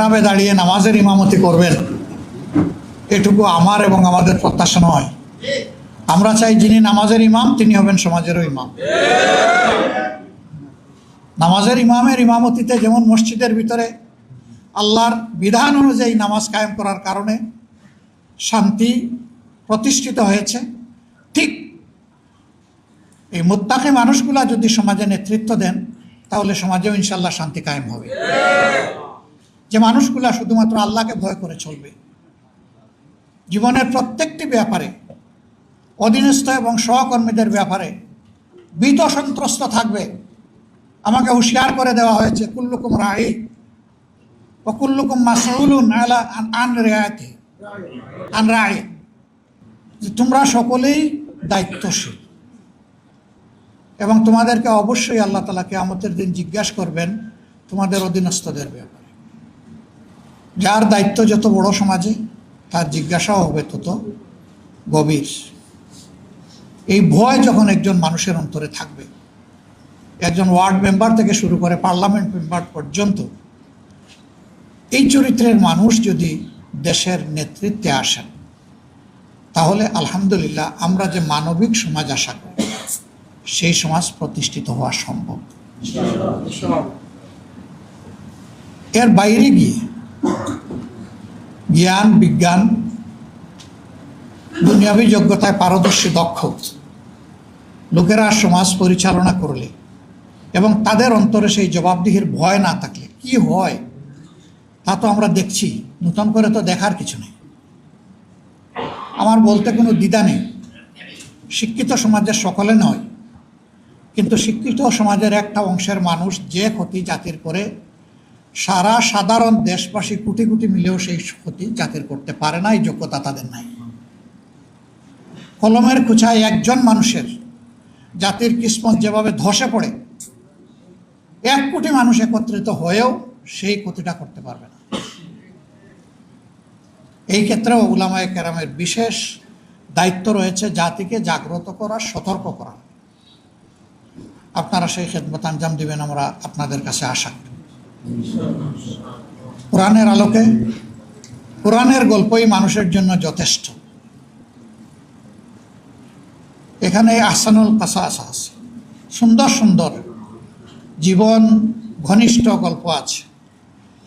মেহরাবে দাঁড়িয়ে নামাজের ইমামতি করবেন, এটুকু আমার এবং আমাদের প্রত্যাশা নয়। আমরা চাই যিনি নামাজের ইমাম তিনি হবেন সমাজেরও ইমাম। নামাজের ইমামের ইমামতিতে যেমন মসজিদের ভিতরে আল্লাহর বিধান অনুযায়ী নামাজ কায়েম করার কারণে শান্তি প্রতিষ্ঠিত হয়েছে, ঠিক এই মুত্তাকি মানুষগুলা যদি সমাজে নেতৃত্ব দেন তাহলে সমাজেও ইনশাল্লাহ শান্তি কায়েম হবে। যে মানুষগুলা শুধুমাত্র আল্লাহকে ভয় করে চলবে, জীবনের প্রত্যেকটি ব্যাপারে অধীনস্থ এবং সহকর্মীদের ব্যাপারে ভীত সন্ত্রস্ত থাকবে। আমাকে হুঁশিয়ার করে দেওয়া হয়েছে, কুল্লুকুম রাঈ ওয়া কুল্লুকুম মাসউলুন আন রাইয়াতিহি, আন রাঈ, যে তোমরা সকলেই দায়িত্বশীল এবং তোমাদেরকে অবশ্যই আল্লাহ তাআলা কিয়ামতের দিন জিজ্ঞাসা করবেন তোমাদের অধীনস্থদের ব্যাপারে। যার দায়িত্ব যত বড় সমাজে তার জিজ্ঞাসাও হবে তত গভীর। এই ভয় যখন একজন মানুষের অন্তরে থাকবে, একজন ওয়ার্ড মেম্বার থেকে শুরু করে পার্লামেন্ট মেম্বার পর্যন্ত এই চরিত্রের মানুষ যদি দেশের নেতৃত্বে আসেন তাহলে আলহামদুলিল্লাহ আমরা যে মানবিক সমাজ আশা করি সেই সমাজ প্রতিষ্ঠিত হওয়া সম্ভব। এর বাইরে গিয়ে জ্ঞান বিজ্ঞান দুনিয়াবী যোগ্যতায় পারদর্শী দক্ষ লোকেরা সমাজ পরিচালনা করলে এবং তাদের অন্তরে সেই জবাবদিহির ভয় না থাকলে কি হয় তা তো আমরা দেখছি, নতুন করে তো দেখার কিছু নেই। আমার বলতে কোনো দ্বিধা নেই, শিক্ষিত সমাজের সকলে নয়, কিন্তু শিক্ষিত সমাজের একটা অংশের মানুষ যে ক্ষতি জাতির করে সারা সাধারণ দেশবাসী কোটি কোটি মিলেও সেই ক্ষতি জাতির করতে পারে না, এই যোগ্যতা তাদের নাই। কলমের খুঁচায় একজন মানুষের জাতির কিসমত যেভাবে ধসে পড়ে 1 কোটি মানুষ একত্রিত হয়েও সেই ক্ষতিটা করতে পারবে না। এই ক্ষেত্রেও উলামায়ে কেরামের বিশেষ দায়িত্ব রয়েছে জাতিকে জাগ্রত করা, সতর্ক করা। আপনারা সেই খেদমত আঞ্জাম দিবেন আমরা আপনাদের কাছে আশা করি। কোরআনের আলোকে কোরআনের গল্পই মানুষের জন্য যথেষ্ট। এখানে আহসানুল কাসাস আছে, সুন্দর সুন্দর জীবন ঘনিষ্ঠ গল্প আছে।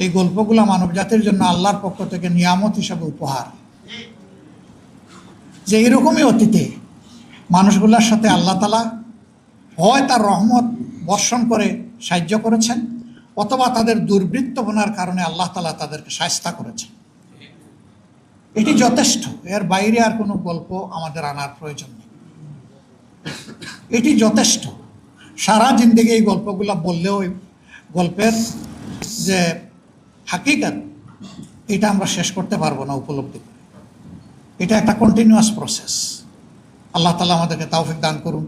এই গল্পগুলো মানব জাতির জন্য আল্লাহর পক্ষ থেকে নিয়ামত হিসাবে উপহার, যে এইরকমই অতীতে মানুষগুলোর সাথে আল্লাহ তাআলা হয় তার রহমত বর্ষণ করে সাহায্য করেছেন অথবা তাদের দুর্বৃত্তপনার কারণে আল্লাহ তাআলা তাদেরকে শায়েস্তা করেছেন। এটি যথেষ্ট, এর বাইরে আর কোনো গল্প আমাদের আনার প্রয়োজন নেই। এটি যথেষ্ট। সারা জিন্দেগি এই গল্পগুলো বললেও গল্পের যে হাকিকত এটা আমরা শেষ করতে পারবো না উপলব্ধি করে। এটা একটা কন্টিনিউয়াস প্রসেস। আল্লাহ তাআলা আমাদেরকে তৌফিক দান করুন।